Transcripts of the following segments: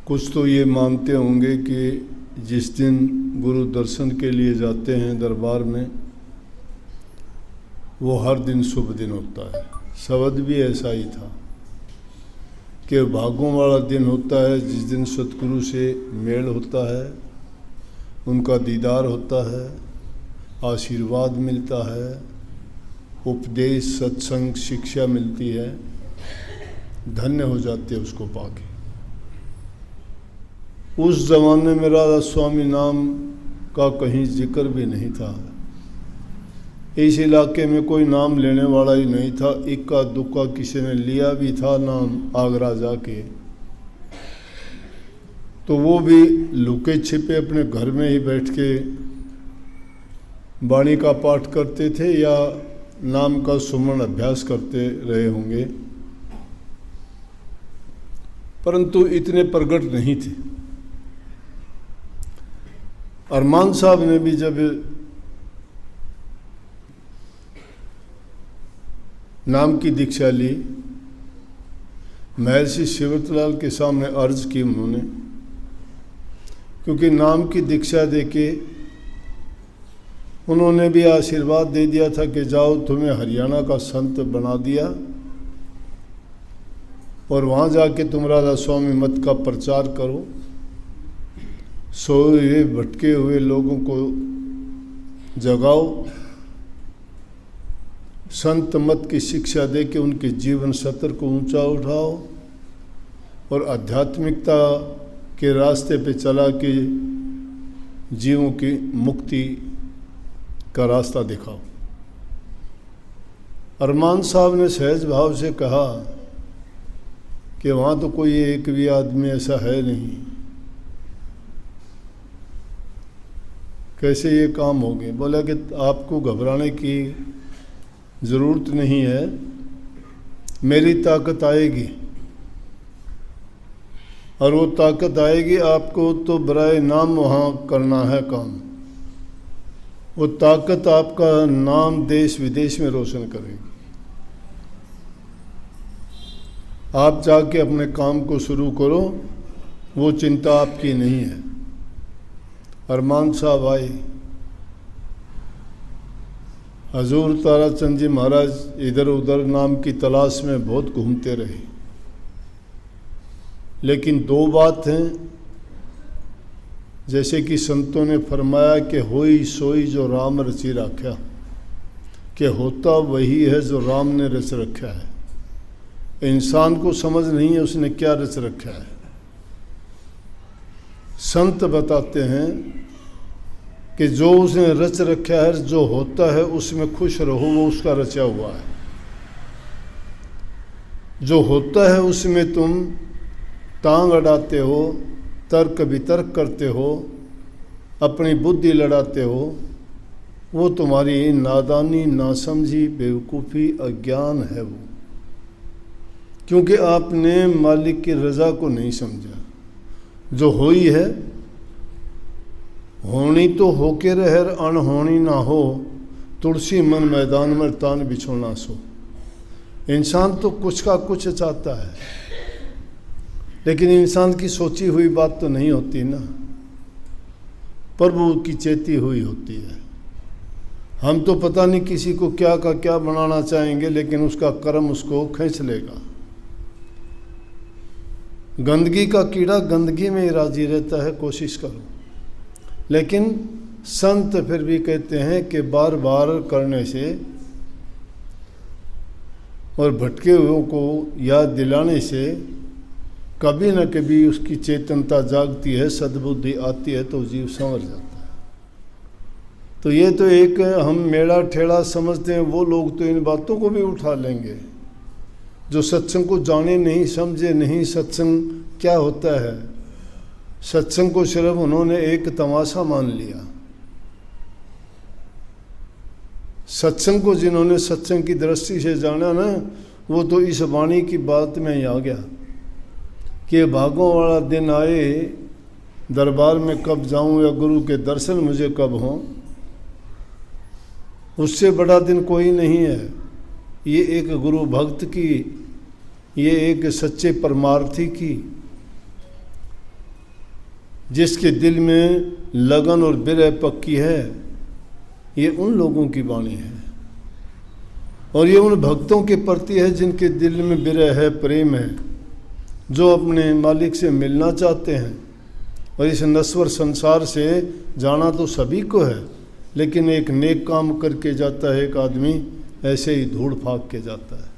कुछ तो ये मानते होंगे कि जिस दिन गुरु दर्शन के लिए जाते हैं दरबार में, वो हर दिन शुभ दिन होता है। शब्द भी ऐसा ही था कि भागों वाला दिन होता है जिस दिन सतगुरु से मेल होता है, उनका दीदार होता है, आशीर्वाद मिलता है, उपदेश सत्संग शिक्षा मिलती है, धन्य हो जाते हैं उसको पाके। उस जमाने में राधा स्वामी नाम का कहीं जिक्र भी नहीं था। इस इलाके में कोई नाम लेने वाला ही नहीं था। इक्का दुक्का किसी ने लिया भी था नाम आगरा जाके, तो वो भी लुके छिपे अपने घर में ही बैठ के वाणी का पाठ करते थे या नाम का सुमरण अभ्यास करते रहे होंगे, परंतु इतने प्रगट नहीं थे। अरमान साहब ने भी जब नाम की दीक्षा ली, महर्षि शिवतलाल के सामने अर्ज की उन्होंने, क्योंकि नाम की दीक्षा देके उन्होंने भी आशीर्वाद दे दिया था कि जाओ तुम्हें हरियाणा का संत बना दिया और वहाँ जाके तुम राधा स्वामी मत का प्रचार करो, सोए हुए भटके हुए लोगों को जगाओ, संत मत की शिक्षा दे के उनके जीवन सत्र को ऊंचा उठाओ और आध्यात्मिकता के रास्ते पे चला के जीवों की मुक्ति का रास्ता दिखाओ। अरमान साहब ने सहज भाव से कहा कि वहाँ तो कोई एक भी आदमी ऐसा है नहीं, कैसे ये काम हो गए। बोला कि आपको घबराने की ज़रूरत नहीं है, मेरी ताकत आएगी और वो ताकत आएगी, आपको तो बराए नाम वहाँ करना है काम। वो ताकत आपका नाम देश विदेश में रोशन करेगी। आप जाके अपने काम को शुरू करो, वो चिंता आपकी नहीं है। अरमान साहब आए, हजूर ताराचंद जी महाराज इधर उधर नाम की तलाश में बहुत घूमते रहे, लेकिन दो बात हैं, जैसे कि संतों ने फरमाया कि होई सोई जो राम रची रखा, कि होता वही है जो राम ने रच रखा है। इंसान को समझ नहीं है उसने क्या रच रखा है। संत बताते हैं कि जो उसने रच रखा है, जो होता है उसमें खुश रहो, वो उसका रचा हुआ है। जो होता है उसमें तुम टांग अड़ाते हो, तर्क वितर्क करते हो, अपनी बुद्धि लड़ाते हो, वो तुम्हारी नादानी, नासमझी, बेवकूफ़ी, अज्ञान है वो, क्योंकि आपने मालिक की रज़ा को नहीं समझा। जो होई है, होनी तो होके रहे, अनहोनी ना हो, तुलसी मन मैदान में तान बिछोना सो। इंसान तो कुछ का कुछ चाहता है, लेकिन इंसान की सोची हुई बात तो नहीं होती ना, प्रभु की चेती हुई होती है। हम तो पता नहीं किसी को क्या का क्या बनाना चाहेंगे, लेकिन उसका कर्म उसको खींच लेगा। गंदगी का कीड़ा गंदगी में ही राजी रहता है, कोशिश करो। लेकिन संत फिर भी कहते हैं कि बार बार करने से और भटके हुओं को याद दिलाने से कभी न कभी उसकी चेतनता जागती है, सद्बुद्धि आती है, तो जीव संवर जाता है। तो ये तो एक हम मेला ठेला समझते हैं, वो लोग तो इन बातों को भी उठा लेंगे जो सत्संग को जाने नहीं, समझे नहीं सत्संग क्या होता है। सत्संग को सिर्फ उन्होंने एक तमाशा मान लिया। सत्संग को जिन्होंने सत्संग की दृष्टि से जाना ना, वो तो इस वाणी की बात में ही आ गया कि भागों वाला दिन आए, दरबार में कब जाऊं या गुरु के दर्शन मुझे कब हों, उससे बड़ा दिन कोई नहीं है। ये एक गुरु भक्त की, ये एक सच्चे परमार्थी की जिसके दिल में लगन और विरह पक्की है, ये उन लोगों की वाणी है। और ये उन भक्तों के प्रति है जिनके दिल में विरह है, प्रेम है, जो अपने मालिक से मिलना चाहते हैं। और इस नश्वर संसार से जाना तो सभी को है, लेकिन एक नेक काम करके जाता है एक आदमी, ऐसे ही धूड़ फाक के जाता है।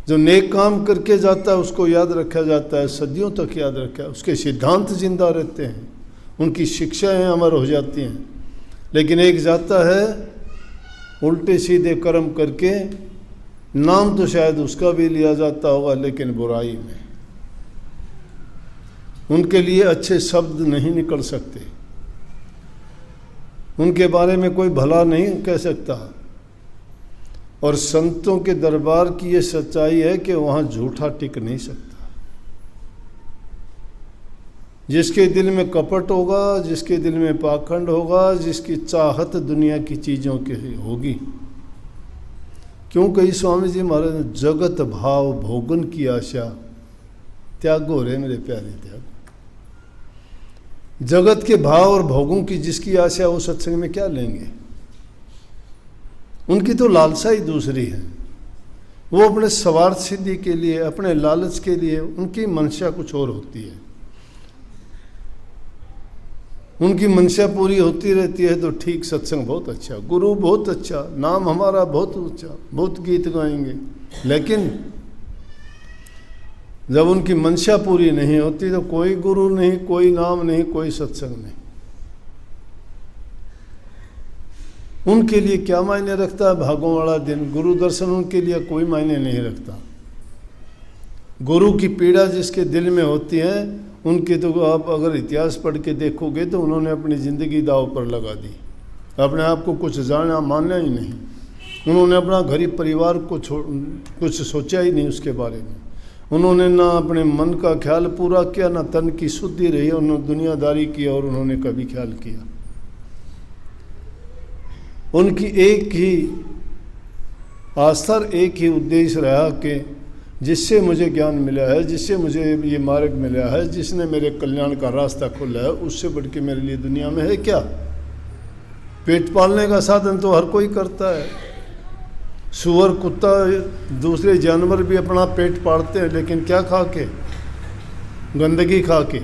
जो नेक काम करके जाता है उसको याद रखा जाता है, सदियों तक याद रखा है। उसके सिद्धांत जिंदा रहते हैं, उनकी शिक्षाएं अमर हो जाती हैं। लेकिन एक जाता है उल्टे सीधे कर्म करके, नाम तो शायद उसका भी लिया जाता होगा, लेकिन बुराई में। उनके लिए अच्छे शब्द नहीं निकल सकते, उनके बारे में कोई भला नहीं कह सकता। और संतों के दरबार की ये सच्चाई है कि वहाँ झूठा टिक नहीं सकता। जिसके दिल में कपट होगा, जिसके दिल में पाखंड होगा, जिसकी चाहत दुनिया की चीज़ों की होगी। क्यों कही स्वामी जी महाराज ने, जगत भाव भोगन की आशा त्यागो रे मेरे प्यारे त्याग। जगत के भाव और भोगों की जिसकी आशा, वो सत्संग में क्या लेंगे? उनकी तो लालसा ही दूसरी है। वो अपने स्वार्थ सिद्धि के लिए, अपने लालच के लिए, उनकी मंशा कुछ और होती है। उनकी मंशा पूरी होती रहती है तो ठीक, सत्संग बहुत अच्छा, गुरु बहुत अच्छा, नाम हमारा बहुत ऊंचा, बहुत गीत गाएंगे। लेकिन जब उनकी मंशा पूरी नहीं होती तो कोई गुरु नहीं, कोई नाम नहीं, कोई सत्संग नहीं। उनके लिए क्या मायने रखता है भागों वाला दिन? गुरु दर्शन उनके लिए कोई मायने नहीं रखता। गुरु की पीड़ा जिसके दिल में होती है, उनके तो आप अगर इतिहास पढ़ के देखोगे तो उन्होंने अपनी ज़िंदगी दाव पर लगा दी। अपने आप को कुछ जाना मानना ही नहीं। उन्होंने अपना गरीब परिवार को कुछ सोचा ही नहीं उसके बारे में। उन्होंने ना अपने मन का ख्याल पूरा किया, ना तन की शुद्धि रही, उन्होंने दुनियादारी की और उन्होंने कभी ख्याल किया। उनकी एक ही आस्था, एक ही उद्देश्य रहा कि जिससे मुझे ज्ञान मिला है, जिससे मुझे ये मार्ग मिला है, जिसने मेरे कल्याण का रास्ता खोला है, उससे बढ़ के मेरे लिए दुनिया में है क्या? पेट पालने का साधन तो हर कोई करता है। सुअर, कुत्ता, दूसरे जानवर भी अपना पेट पालते हैं, लेकिन क्या खा के? गंदगी खा के।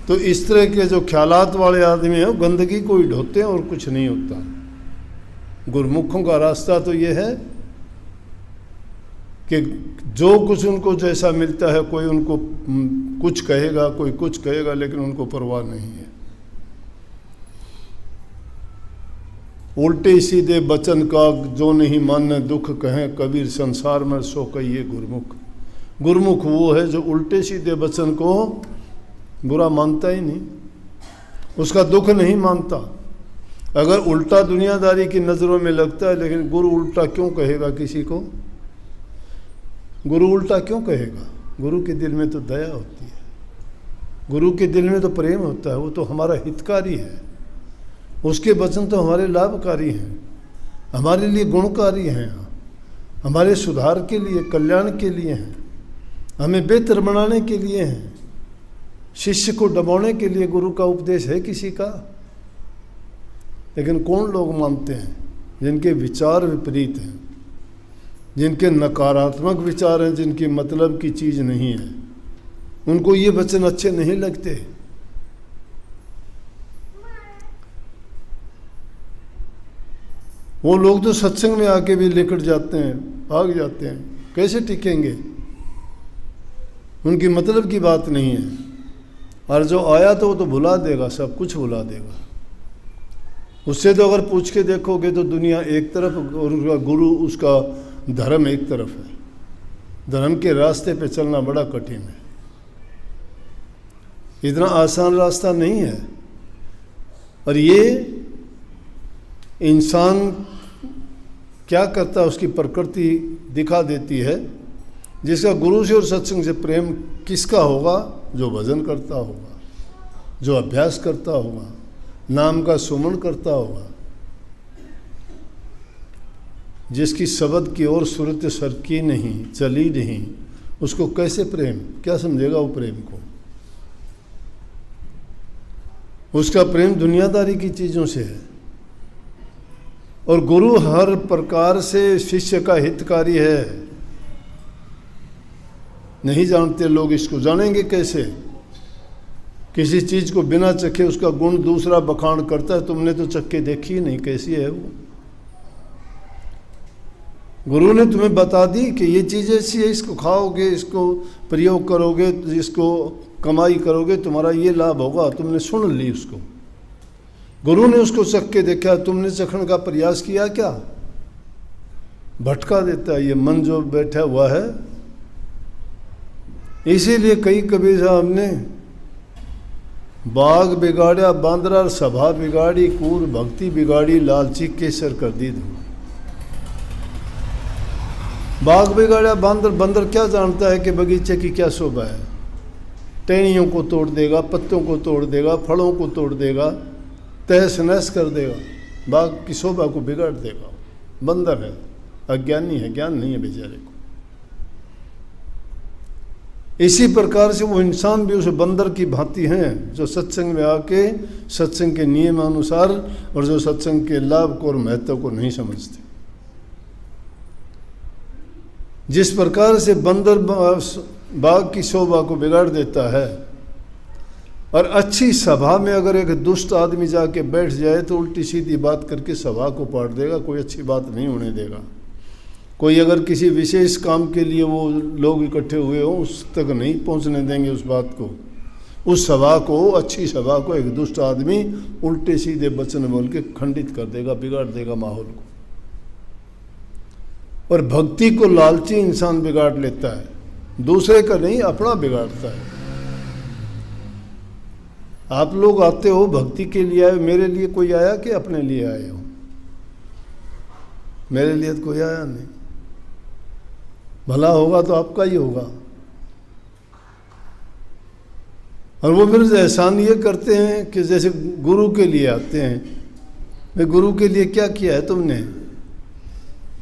तो इस तरह के जो ख्यालात वाले आदमी हैं वो गंदगी को ही ढोते हैं और कुछ नहीं होता। गुरमुखों का रास्ता तो ये है कि जो कुछ उनको जैसा मिलता है, कोई उनको कुछ कहेगा, कोई कुछ कहेगा, लेकिन उनको परवाह नहीं है। उल्टे सीधे बचन का जो नहीं माने दुख कहें, कबीर संसार में सो कहिए गुरमुख। गुरमुख वो है जो उल्टे सीधे बचन को बुरा मानता ही नहीं, उसका दुख नहीं मानता। अगर उल्टा दुनियादारी की नज़रों में लगता है, लेकिन गुरु उल्टा क्यों कहेगा किसी को? गुरु उल्टा क्यों कहेगा? गुरु के दिल में तो दया होती है, गुरु के दिल में तो प्रेम होता है। वो तो हमारा हितकारी है, उसके वचन तो हमारे लाभकारी हैं, हमारे लिए गुणकारी हैं, हमारे सुधार के लिए, कल्याण के लिए हैं, हमें बेहतर बनाने के लिए हैं। शिष्य को दबाने के लिए गुरु का उपदेश है किसी का? लेकिन कौन लोग मानते हैं? जिनके विचार विपरीत हैं, जिनके नकारात्मक विचार हैं, जिनकी मतलब की चीज़ नहीं है, उनको ये वचन अच्छे नहीं लगते। वो लोग तो सत्संग में आके भी लेकर जाते हैं, भाग जाते हैं। कैसे टिकेंगे? उनकी मतलब की बात नहीं है। और जो आया तो वो तो भुला देगा, सब कुछ भुला देगा। उससे तो अगर पूछ के देखोगे तो दुनिया एक तरफ और उसका गुरु, उसका धर्म एक तरफ है। धर्म के रास्ते पे चलना बड़ा कठिन है, इतना आसान रास्ता नहीं है। और ये इंसान क्या करता है उसकी प्रकृति दिखा देती है। जिसका गुरु से और सत्संग से प्रेम किसका होगा? जो भजन करता होगा, जो अभ्यास करता होगा, नाम का सुमन करता होगा, जिसकी शब्द की ओर सुरत सरकी नहीं, चली नहीं, उसको कैसे प्रेम, क्या समझेगा वो प्रेम को? उसका प्रेम दुनियादारी की चीज़ों से है। और गुरु हर प्रकार से शिष्य का हितकारी है। नहीं जानते लोग इसको, जानेंगे कैसे? किसी चीज़ को बिना चखे उसका गुण दूसरा बखान करता है, तुमने तो चख के देखी ही नहीं कैसी है वो। गुरु ने तुम्हें बता दी कि ये चीज़ ऐसी है, इसको खाओगे, इसको प्रयोग करोगे, इसको कमाई करोगे, तुम्हारा ये लाभ होगा, तुमने सुन ली उसको। गुरु ने उसको चख के देखा, तुमने चखने का प्रयास किया क्या? भटका देता है ये मन जो बैठा हुआ है। इसीलिए कई कबीर साहब ने बाग बिगाड़ा बांदरा, सभा बिगाड़ी कूर, भक्ति बिगाड़ी लालची केसर कर दी धूल। बाग बिगाड़ा बांदर, बंदर क्या जानता है कि बगीचे की क्या शोभा है? टहनियों को तोड़ देगा, पत्तों को तोड़ देगा, फलों को तोड़ देगा, तहस नहस कर देगा, बाग की शोभा को बिगाड़ देगा। बंदर है, अज्ञानी है, ज्ञान नहीं है बेचारे को। इसी प्रकार से वो इंसान भी उस बंदर की भांति हैं जो सत्संग में आके सत्संग के नियमानुसार और जो सत्संग के लाभ को और महत्व को नहीं समझते। जिस प्रकार से बंदर बाग की शोभा को बिगाड़ देता है, और अच्छी सभा में अगर एक दुष्ट आदमी जाके बैठ जाए तो उल्टी सीधी बात करके सभा को पाट देगा, कोई अच्छी बात नहीं होने देगा। कोई अगर किसी विशेष काम के लिए वो लोग इकट्ठे हुए हों, उस तक नहीं पहुंचने देंगे उस बात को, उस सभा को, अच्छी सभा को एक दुष्ट आदमी उल्टे सीधे वचन बोल के खंडित कर देगा, बिगाड़ देगा माहौल को। और भक्ति को लालची इंसान बिगाड़ लेता है, दूसरे का नहीं अपना बिगाड़ता है। आप लोग आते हो भक्ति के लिए आए, मेरे लिए कोई आया कि अपने लिए आए हो? मेरे लिए तो कोई आया नहीं। भला होगा तो आपका ही होगा। और वो फिर एहसान ये करते हैं कि जैसे गुरु के लिए आते हैं। भाई गुरु के लिए क्या किया है तुमने?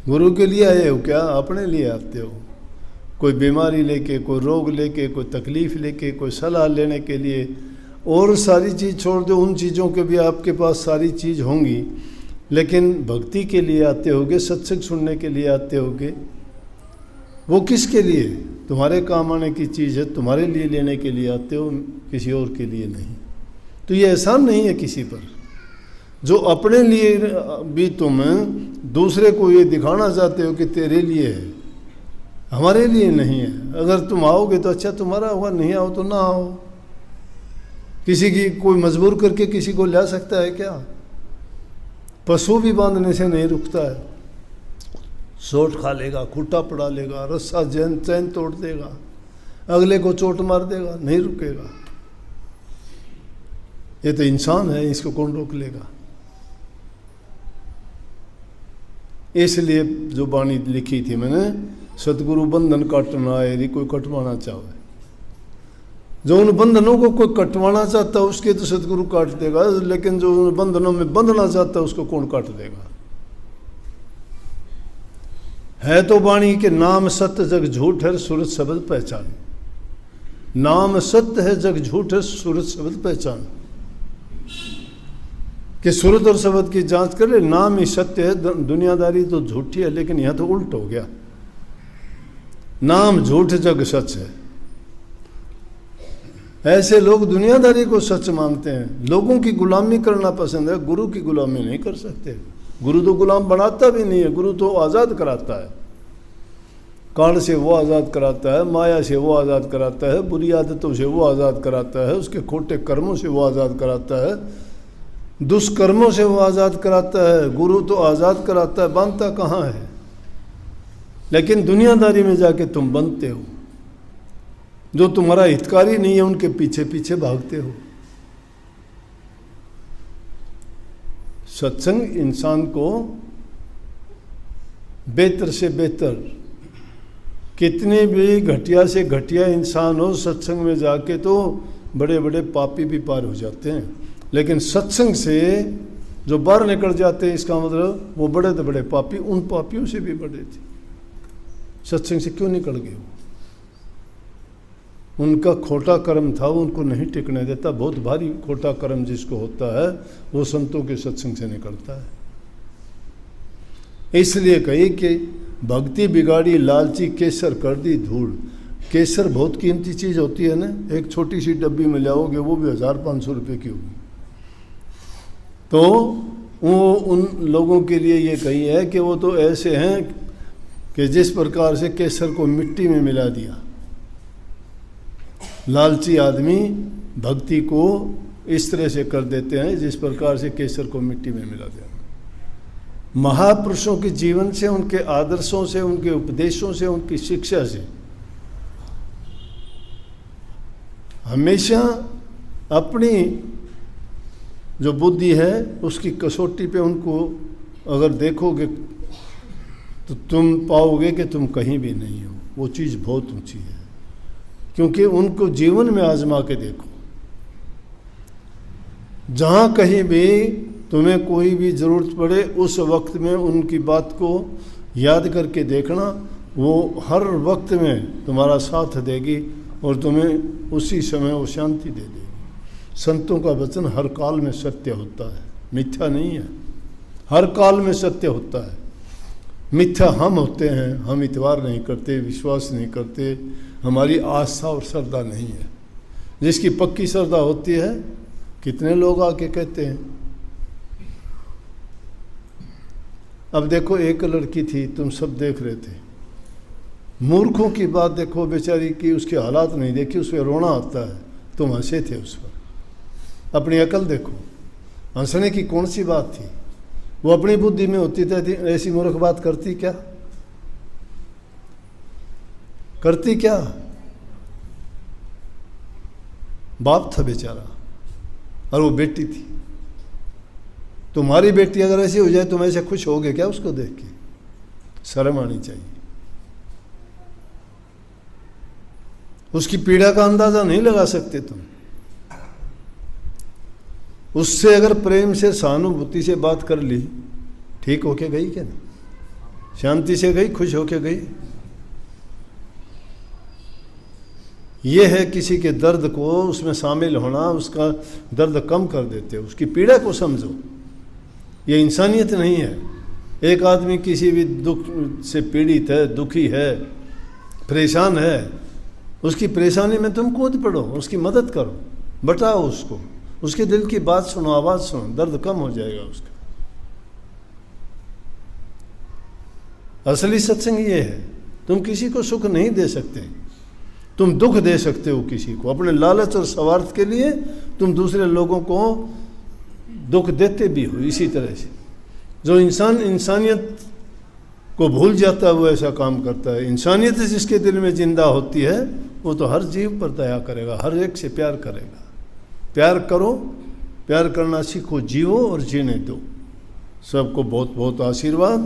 गुरु के लिए आए हो क्या? अपने लिए आते हो। कोई बीमारी लेके, कोई रोग लेके, कोई तकलीफ लेके, कोई सलाह लेने के लिए, और सारी चीज़ छोड़ दो, उन चीज़ों के भी आपके पास सारी चीज़ होंगी, लेकिन भक्ति के लिए आते होगे, सत्संग सुनने के लिए आते होगे। वो किसके लिए? तुम्हारे काम आने की चीज़ है, तुम्हारे लिए लेने के लिए आते हो, किसी और के लिए नहीं। तो ये एहसान नहीं है किसी पर। जो अपने लिए भी तुम दूसरे को ये दिखाना चाहते हो कि तेरे लिए है, हमारे लिए नहीं है। अगर तुम आओगे तो अच्छा तुम्हारा होगा, नहीं आओ तो ना आओ। किसी की कोई मजबूर करके किसी को ला सकता है क्या? पशु भी बांधने से नहीं रुकता है, सोट खा लेगा, खूंटा पड़ा लेगा, रस्सा चैन तोड़ देगा, अगले को चोट मार देगा, नहीं रुकेगा। ये तो इंसान है, इसको कौन रोक लेगा? इसलिए जो वाणी लिखी थी मैंने, सतगुरु बंधन काटना आए री कोई कटवाना चाहे। जो उन बंधनों को कोई कटवाना चाहता है उसके तो सतगुरु काट देगा, लेकिन जो उन बंधनों में बंधना चाहता है उसको कौन काट देगा? है तो वाणी के नाम सत्य जग झूठ है, सूरत शब्द पहचान। नाम सत्य है जग झूठ है, सूरत शब्द पहचान। कि सूरत और शब्द की जांच कर ले, नाम ही सत्य है, दुनियादारी तो झूठी है। लेकिन यहां तो उल्ट हो गया, नाम झूठ जग सच है। ऐसे लोग दुनियादारी को सच मानते हैं, लोगों की गुलामी करना पसंद है, गुरु की गुलामी नहीं कर सकते। गुरु तो गुलाम बनाता भी नहीं है, गुरु तो आज़ाद कराता है। कांड से वो आज़ाद कराता है, माया से वो आज़ाद कराता है, बुरी आदतों से वो आज़ाद कराता है, उसके खोटे कर्मों से वो आज़ाद कराता है, दुष्कर्मों से वो आज़ाद कराता है। गुरु तो आज़ाद कराता है, बांधता कहाँ है? लेकिन दुनियादारी में जाके तुम बनते हो, जो तुम्हारा हितकारी नहीं है उनके पीछे पीछे भागते हो। सत्संग इंसान को बेहतर से बेहतर, कितने भी घटिया से घटिया इंसान हो, सत्संग में जाके तो बड़े बड़े पापी भी पार हो जाते हैं। लेकिन सत्संग से जो बाहर निकल जाते हैं, इसका मतलब वो बड़े तो बड़े पापी उन पापियों से भी बड़े थे। सत्संग से क्यों निकल गए? उनका खोटा कर्म था, वो उनको नहीं टिकने देता। बहुत भारी खोटा कर्म जिसको होता है वो संतों के सत्संग से निकलता है। इसलिए कही कि भक्ति बिगाड़ी लालची केसर कर दी धूल। केसर बहुत कीमती चीज़ होती है ना, एक छोटी सी डब्बी में लाओगे वो भी 1500 रुपये की होगी। तो वो उन लोगों के लिए ये कही है कि वो तो ऐसे हैं कि जिस प्रकार से केसर को मिट्टी में मिला दिया। लालची आदमी भक्ति को इस तरह से कर देते हैं जिस प्रकार से केसर को मिट्टी में मिला दिया। महापुरुषों के जीवन से, उनके आदर्शों से, उनके उपदेशों से, उनकी शिक्षा से हमेशा अपनी जो बुद्धि है उसकी कसौटी पे उनको अगर देखोगे तो तुम पाओगे कि तुम कहीं भी नहीं हो। वो चीज़ बहुत ऊंची है, क्योंकि उनको जीवन में आजमा के देखो। जहाँ कहीं भी तुम्हें कोई भी ज़रूरत पड़े उस वक्त में उनकी बात को याद करके देखना, वो हर वक्त में तुम्हारा साथ देगी और तुम्हें उसी समय वो शांति दे देगी। संतों का वचन हर काल में सत्य होता है, मिथ्या नहीं है। हर काल में सत्य होता है। मिथ्या हम होते हैं, हम इतवार नहीं करते, विश्वास नहीं करते, हमारी आस्था और श्रद्धा नहीं है। जिसकी पक्की श्रद्धा होती है, कितने लोग आके कहते हैं। अब देखो, एक लड़की थी, तुम सब देख रहे थे। मूर्खों की बात देखो, बेचारी की उसके हालात नहीं देखी, उस पर रोना आता है, तुम हंसे थे उस पर। अपनी अकल देखो, हंसने की कौन सी बात थी? वो अपनी बुद्धि में होती थी, ऐसी मूर्ख बात करती क्या? करती क्या? बाप था बेचारा और वो बेटी थी। तुम्हारी बेटी अगर ऐसी हो जाए तुम ऐसे खुश होगे क्या उसको देख के? शर्म आनी चाहिए। उसकी पीड़ा का अंदाजा नहीं लगा सकते तुम। उससे अगर प्रेम से, सहानुभूति से बात कर ली, ठीक होके गई क्या नहीं? शांति से गई, खुश होके गई। ये है किसी के दर्द को उसमें शामिल होना, उसका दर्द कम कर देते हो, उसकी पीड़ा को समझो। ये इंसानियत नहीं है। एक आदमी किसी भी दुख से पीड़ित है, दुखी है, परेशान है, उसकी परेशानी में तुम कूद पड़ो, उसकी मदद करो, बटाओ उसको, उसके दिल की बात सुनो, आवाज़ सुनो, दर्द कम हो जाएगा उसका। असली सत्संग ये है। तुम किसी को सुख नहीं दे सकते, तुम दुख दे सकते हो किसी को। अपने लालच और स्वार्थ के लिए तुम दूसरे लोगों को दुख देते भी हो। इसी तरह से जो इंसान इंसानियत को भूल जाता है वो ऐसा काम करता है। इंसानियत जिसके दिल में जिंदा होती है वो तो हर जीव पर दया करेगा, हर एक से प्यार करेगा। प्यार करो, प्यार करना सीखो, जियो और जीने दो। सबको बहुत बहुत आशीर्वाद।